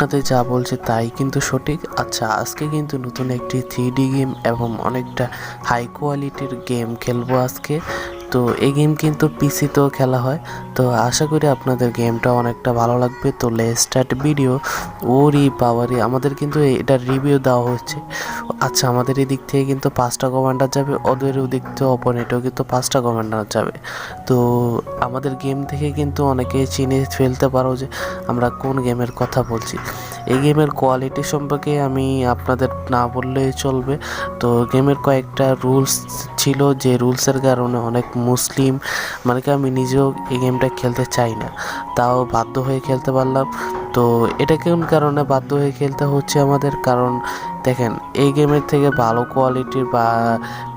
আপনাদের যা বলছে তাই কিন্তু সঠিক। আচ্ছা, আজকে কিন্তু নতুন একটি 3D গেম এবং অনেকটা হাই কোয়ালিটির গেম খেলবো আজকে। তো এই গেম কিন্তু পিসিতেও খেলা হয়। তো আশা করি আপনাদের গেমটা অনেকটা ভালো লাগবে। তো লেটস স্টার্ট ভিডিও। ওরি বাবারি, আমাদের কিন্তু এটার রিভিউ দেওয়া হচ্ছে। আচ্ছা, আমাদের এদিক থেকে কিন্তু 5টা কমান্ডার যাবে, ওদের ওদিক থেকে অপোনেন্টেও কিন্তু 5টা কমান্ডার যাবে। তো আমাদের গেম থেকে কিন্তু অনেকে চিনে ফেলতে পারো যে আমরা কোন গেমের কথা বলছি। এই গেমের কোয়ালিটি সম্পর্কে আমি আপনাদের না বললেই চলবে। তো গেমের কয়েকটা রুলস ছিল, যে রুলসের কারণে অনেক মুসলিম মানে কি আমি নিজেও এই গেমটা খেলতে চাই না, তাও বাধ্য হয়ে খেলতে পারলাম। তো এটা কোন কারণে বাধ্য হয়ে খেলতে হচ্ছে আমাদের, কারণ দেখেন এই গেমের থেকে ভালো কোয়ালিটির বা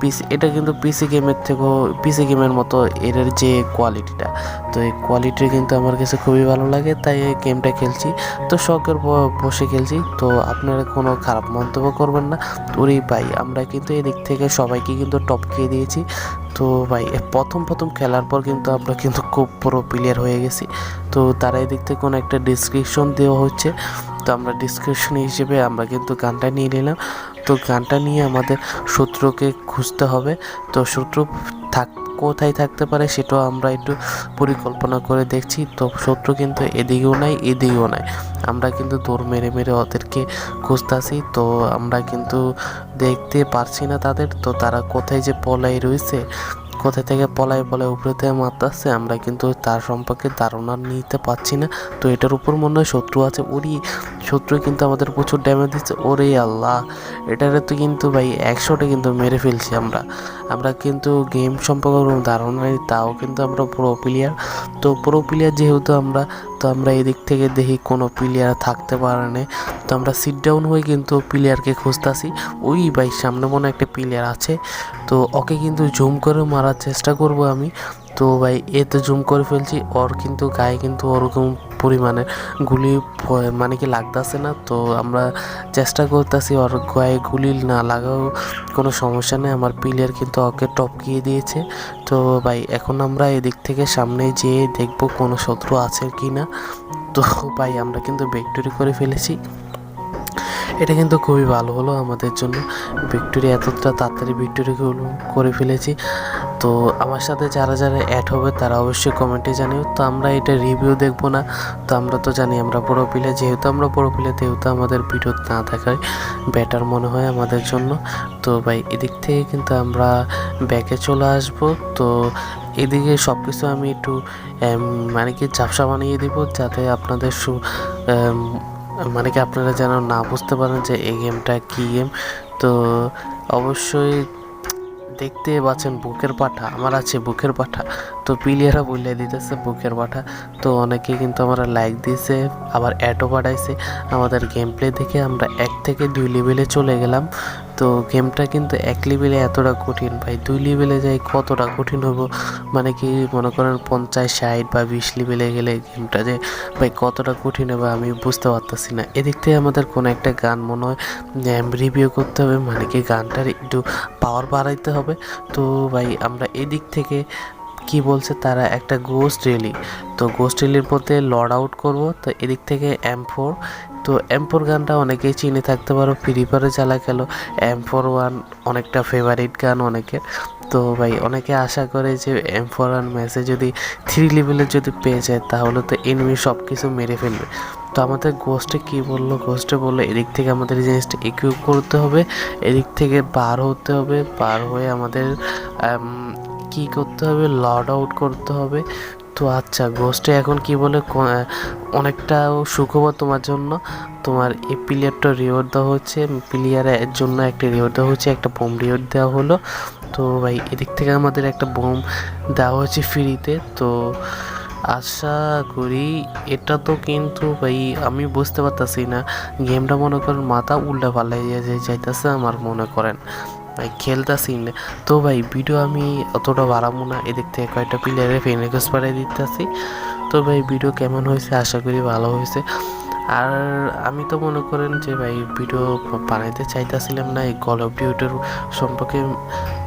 পিসি, এটা কিন্তু পিসি গেমের থেকেও পিসি গেমের মতো এর যে কোয়ালিটিটা, তো এই কোয়ালিটি কিন্তু আমার কাছে খুবই ভালো লাগে, তাই এই গেমটা খেলছি। তো শখের বসে খেলছি। তো আপনারা কোনো খারাপ মন্তব্য করবেন না। ওরে ভাই, আমরা কিন্তু এদিক থেকে সবাইকে কিন্তু টপকিয়ে দিয়েছি। তো ভাই প্রথম খেলার পর কিন্তু আমরা কিন্তু খুব প্রো প্লেয়ার হয়ে গেছি। তো তারা এদিক থেকে কোনো একটা ডিসক্রিপশন দেওয়া হচ্ছে, তো আমরা ডিসক্রিপশন হিসেবে আমরা কিন্তু গানটা নিয়ে নিলাম। তো গানটা নিয়ে আমাদের শত্রুকে খুঁজতে হবে। তো শত্রু কোথায় থাকতে পারে সেটাও আমরা একটু পরিকল্পনা করে দেখছি। তো শত্রু কিন্তু এদিকেও নাই এদিকেও নাই, আমরা কিন্তু দৌড় মেরে মেরে ওদেরকে খুঁজতেছি। তো আমরা কিন্তু দেখতে পারছি না তাদের, তো তারা কোথায় যে পলাই রয়েছে, কোথা থেকে পলায় উপরে থেকে মারতেছে, আমরা কিন্তু তার সম্পর্কে ধারণা নিতে পারছি না। তো এটার উপর মনে হয় শত্রু আছে। ওরই শত্রু কিন্তু আমাদের প্রচুর ড্যামেজ দিচ্ছে। ওরে আল্লাহ, এটারে তো কিন্তু ভাই 100টা কিন্তু মেরে ফেলছি আমরা কিন্তু গেম সম্পর্কে কোনো ধারণা নেই, তাও কিন্তু আমরা প্রো প্লেয়ার। তো প্রো প্লেয়ার যেহেতু আমরা এদিক থেকে দেখি কোনো প্লেয়ার থাকতে পারে না, তো আমরা সিট ডাউন হয়ে কিন্তু প্লেয়ারকে খুঁজতেছি। ওই ভাই সামনে মনে একটা প্লেয়ার আছে, তো ওকে কিন্তু জুম করে মারার চেষ্টা করব আমি। তো ভাই এতে জুম করে ফেলছি, ওর কিন্তু গায়ে কিন্তু ওরকম পরিমাণে গুলি মানে কি লাগতেছে না। তো আমরা চেষ্টা করতেছি ওর গায়ে গুলি না লাগাও, কোনো সমস্যা নেই। আমার প্লেয়ার কিন্তু ওকে টপকিয়ে দিয়েছে। তো ভাই এখন আমরা এদিক থেকে সামনে যেয়ে দেখবো কোনো শত্রু আছে কি না। তো ভাই আমরা কিন্তু ভিক্টরি করে ফেলেছি। এটা কিন্তু খুবই ভালো হলো আমাদের জন্য, ভিক্টোরি এতটা তাড়াতাড়ি ভিক্টোরি করে ফেলেছি। তো আমার সাথে যারা অ্যাড হবে তারা অবশ্যই কমেন্টে জানিও। তো আমরা এটা রিভিউ দেখবো না, তো আমরা তো জানি আমরা পুরো প্লেয়ার, যেহেতু আমরা পুরো প্লেয়ার যেহেতু আমাদের ভিডিও না থাকায় বেটার মনে হয় আমাদের জন্য। তো ভাই এদিক থেকে কিন্তু আমরা ব্যাকে চলে আসবো। তো এদিকে সব কিছু আমি একটু মানে কি ঝাপসা বানিয়ে দিব, যাতে আপনাদের মানে কি আপনারা যেন না বুঝতে পারেন যে এই গেমটা কী গেম। তো অবশ্যই দেখতে পাচ্ছেন বুকের পাঠা আমার আছে, বুকের পাঠা। তো প্লেয়াররা বলে দিতেছে বুকের পাঠা। তো অনেকে কিন্তু আমরা লাইক দিয়েছে, আবার অ্যাডও পাঠাইছে। আমাদের গেম প্লে দেখে আমরা 1 থেকে 2 লেভেলে চলে গেলাম। তো গেমটা কিন্তু 1 লেভেলে এতটা কঠিন, ভাই 2 লেভেলে যাই কতটা কঠিন হবো, মানে কি মনে করেন 50, 60 বা 20 লেভেলে গেলে গেমটা যে ভাই কতটা কঠিন হবে আমি বুঝতে পারতেছি না। এদিক থেকে আমাদের কোনো একটা গান মনে হয় রিভিউ করতে হবে, মানে কি গানটার একটু পাওয়ার বাড়াইতে হবে। তো ভাই আমরা এদিক থেকে কি বলছে তারা একটা গোস্ট রেলি, তো গোস্ট রেলির মধ্যে লড আউট করবো। তো এদিক থেকে M4, তো M4 গানটা অনেকেই চিনে থাকতে পারো, ফ্রি ফায়ারে চালা খেলো। M41 অনেকটা ফেভারিট গান অনেকের। তো ভাই অনেকে আশা করে যে M41 ম্যাচে যদি 3 লেভেলে যদি পেয়ে যায় তাহলে তো এনিমি সব কিছু মেরে ফেলবে। তো আমাদের গোস্টে কী বললো, গোস্টে বললো এদিক থেকে আমাদের এই জিনিসটা ইকুইপ করতে হবে, এদিক থেকে বার হতে হবে, বার হয়ে আমাদের কী করতে হবে, লড আউট করতে হবে। তো আচ্ছা গোস্টে এখন কি বলে, অনেকটা সুখবর তোমার জন্য, তোমার এই প্লেয়ারটা রিওয়ার্ড দেওয়া হচ্ছে, প্লেয়ারের জন্য একটা রিওয়ার্ড দেওয়া হচ্ছে, একটা বোম রিওয়ার্ড দেওয়া হলো। তো ভাই এদিক থেকে আমাদের একটা বোম দেওয়া হচ্ছে ফ্রিতে। তো আশা করি এটা তো কিন্তু ভাই আমি বুঝতে পারতাছি না, গেমটা মনে করেন মাথা উল্টা পাল্টাইয়া যাইতেছে আমার মনে করেন, ভাই খেলতেছি না। তো ভাই ভিডিও আমি অতটা বাড়াবো না, এদিক থেকে কয়েকটা প্লেয়ারের ফ্রেন্ড রিকোয়েস্ট পাঠিয়ে দিতেছি। তো ভাই ভিডিও কেমন হয়েছে, আশা করি ভালো হয়েছে। আর আমি তো মনে করেন যে ভাই ভিডিও বানাইতে চাইতেছিলাম না এই কল অফ ডিউটির সম্পর্কে।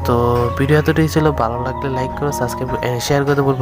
তো ভিডিও এতটাই ছিল, ভালো লাগলে লাইক করো, সাবস্ক্রাইব শেয়ার করতে বলবো।